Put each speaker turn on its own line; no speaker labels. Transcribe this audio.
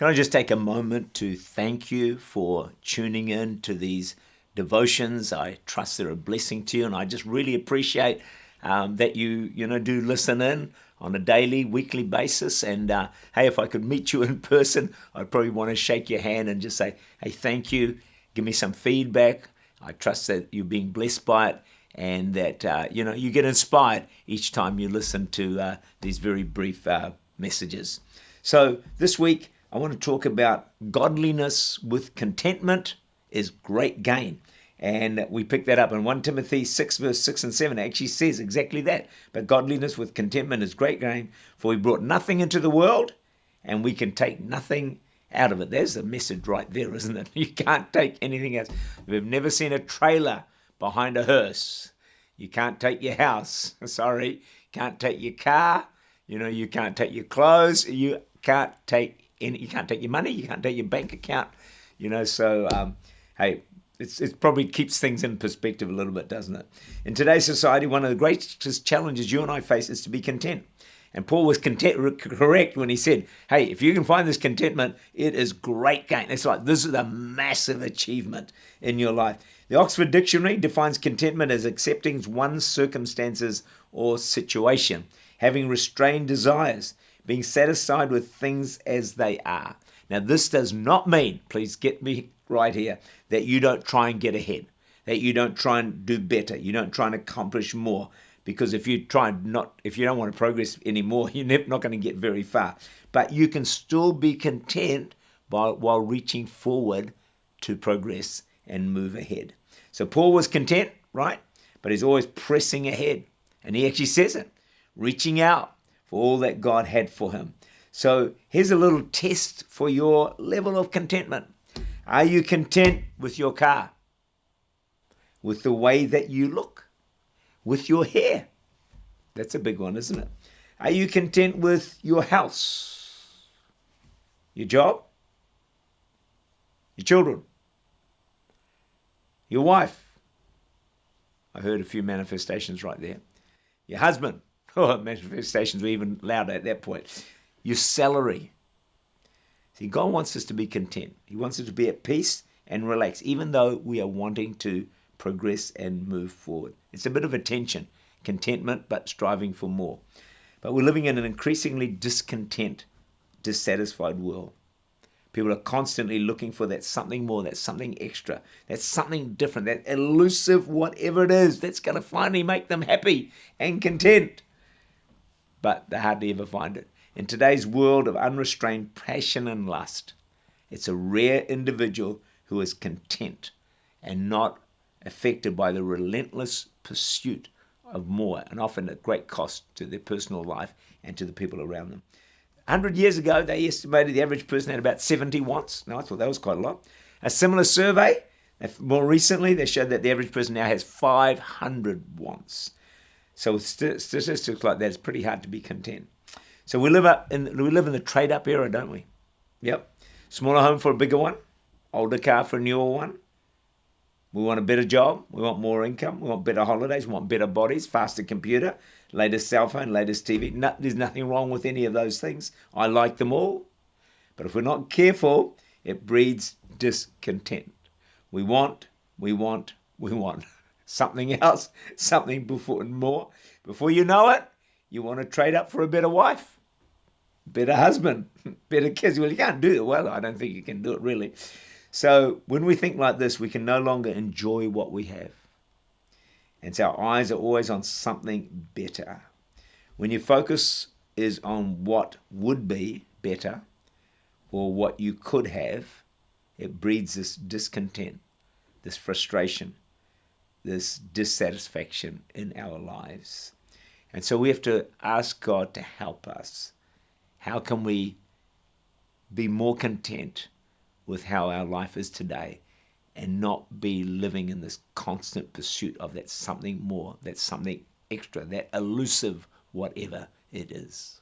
Can I just take a moment to thank you for tuning in to these devotions? I trust they're a blessing to you, and I just really appreciate that you do listen in on a daily, weekly basis. And hey, if I could meet you in person, I'd probably want to shake your hand and just say, hey, thank you. Give me some feedback. I trust that you're being blessed by it, and that you get inspired each time you listen to these very brief messages. So this week, I want to talk about godliness with contentment is great gain. And we pick that up in 1 Timothy 6, verse 6 and 7. It actually says exactly that. But godliness with contentment is great gain, for we brought nothing into the world, and we can take nothing out of it. There's the message right there, isn't it? You can't take anything else. We've never seen a trailer behind a hearse. You can't take your house. Sorry. Can't take your car. You can't take your clothes. You can't take your money, you can't take your bank account, so hey, it probably keeps things in perspective a little bit, doesn't it? In today's society, one of the greatest challenges you and I face is to be content. And Paul was correct when he said, hey, if you can find this contentment, it is great gain. It's like, this is a massive achievement in your life. The Oxford Dictionary defines contentment as accepting one's circumstances or situation, having restrained desires, being satisfied with things as they are. Now, this does not mean, please get me right here, that you don't try and get ahead, that you don't try and do better, you don't try and accomplish more. Because if you don't want to progress anymore, you're not going to get very far. But you can still be content while reaching forward to progress and move ahead. So Paul was content, right? But he's always pressing ahead. And he actually says it, reaching out for all that God had for him. So here's a little test for your level of contentment. Are you content with your car? With the way that you look? With your hair? That's a big one, isn't it? Are you content with your house? Your job? Your children? Your wife? I heard a few manifestations right there. Your husband? Oh, manifestations were even louder at that point. Your salary. See, God wants us to be content. He wants us to be at peace and relax, even though we are wanting to progress and move forward. It's a bit of a tension, contentment, but striving for more. But we're living in an increasingly discontent, dissatisfied world. People are constantly looking for that something more, that something extra, that something different, that elusive whatever it is that's going to finally make them happy and content. But they hardly ever find it. In today's world of unrestrained passion and lust, it's a rare individual who is content and not affected by the relentless pursuit of more, and often at great cost to their personal life and to the people around them. 100 years ago, they estimated the average person had about 70 wants. Now, I thought that was quite a lot. A similar survey, more recently, they showed that the average person now has 500 wants. So with statistics like that, it's pretty hard to be content. So we live in the trade-up era, don't we? Yep. Smaller home for a bigger one. Older car for a newer one. We want a better job. We want more income. We want better holidays. We want better bodies, faster computer, latest cell phone, latest TV. There's nothing wrong with any of those things. I like them all. But if we're not careful, it breeds discontent. We want. Something else, something more. Before you know it, you want to trade up for a better wife, better husband, better kids. Well, you can't do it. Well, I don't think you can do it really. So when we think like this, we can no longer enjoy what we have. And so our eyes are always on something better. When your focus is on what would be better or what you could have, it breeds this discontent, this frustration, this dissatisfaction in our lives. And so we have to ask God to help us. How can we be more content with how our life is today and not be living in this constant pursuit of that something more, that something extra, that elusive whatever it is?